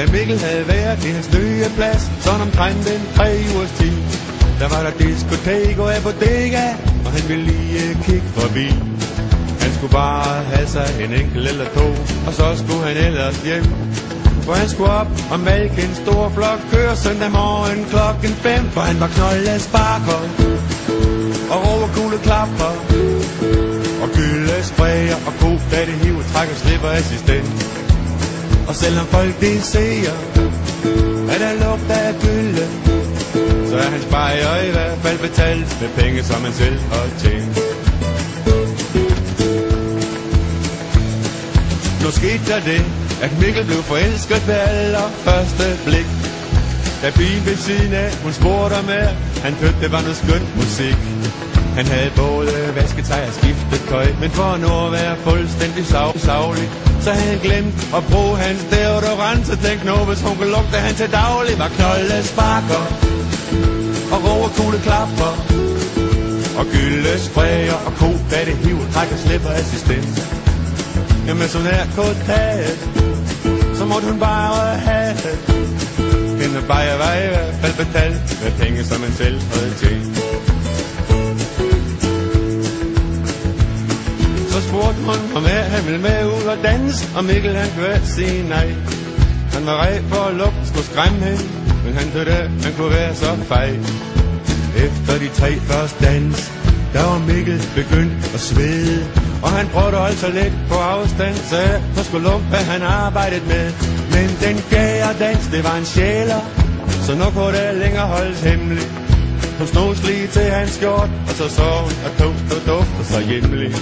Da Mikkel havde været i hans nye plads, sådan omtrent en 3 ugers tid, der var der diskotek og bodega, og han ville lige kigge forbi. Han skulle bare have sig en enkelt eller to, og så skulle han ellers hjem. For han skulle op og malke en stor flok køer søndag morgen klokken 5. For han var knolde sparker og råberkugle klapper og gylde sprayer og god datte hiver, trækker slipper assistent. Og selvom folk de ser, at der lugter af gylde, så er hans bajer i hvert fald betalt med penge, som han selv har tjent. Nu skete der det, at Mikkel blev forelsket ved allerførste blik. Da pigen ved siden af, hun spurgte om mere, han hørte det var noget skønt musik. Han havde både vasketøj og skiftetøj, men for at nå at være fuldstændig savlig, så havde han glemt at bruge hans deodorant. Så tænkte nu, hvis hun kunne lugte han til daglig, var knolde sparker og råberkugle klapper og gylde sprayer og ko, da det hiver, trækker slipper assistent. Jamen sådan her kotat, så måtte hun bare have hende bajer var i hvert fald betalt med penge, som han selv havde tjent. Så spurgte hun om han ville med ud og danse, og Mikkel han kunne sige nej. Han var ræd for at lugten skulle skræmme hende, men han tog det, han kunne være så fej. Efter de 3 første dans, der var Mikkel begyndt at svede, og han prøvede at holde sig lidt på afstand, så skulle lumpe han arbejdede med. Men den gære dans, det var en sjæler, så nu kunne det længere holdes hemmeligt. Hun snus lige til hans skjort, og så så hun, at toast og dufter så hjemmelig.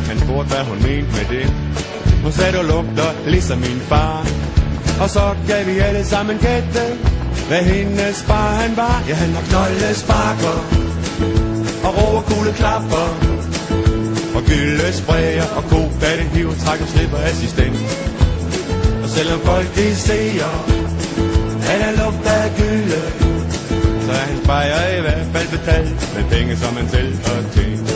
Han spurgte, hvad hun mente med det. Hun sagde, du lugter ligesom min far. Og så gav vi alle sammen gætte, hvad hendes far han var. Ja, han var knolde sparker og råberkugle klapper og gylde sprayer og god datte hiver, trækker slipper assistent. Og selvom folk de ser, at der lugter af gylde, så er hans bajer i hvert fald betalt med penge, som han selv har tjent.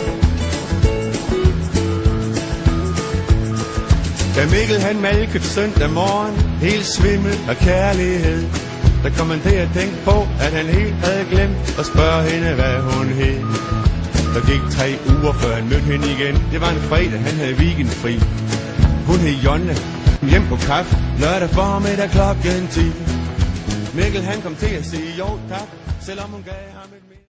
Da Mikkel han malkede søndag morgen, helt svimmel af kærlighed, der kom han til at tænke på, at han helt havde glemt at spørge hende, hvad hun hed. Der gik 3 uger, før han mødte hende igen. Det var en fredag, han havde weekendfri. Hun hed Jonne, hjem på kaffe, lørdag formiddag klokken 10. Mikkel han kom til at sige jo tak, selvom hun gav ham et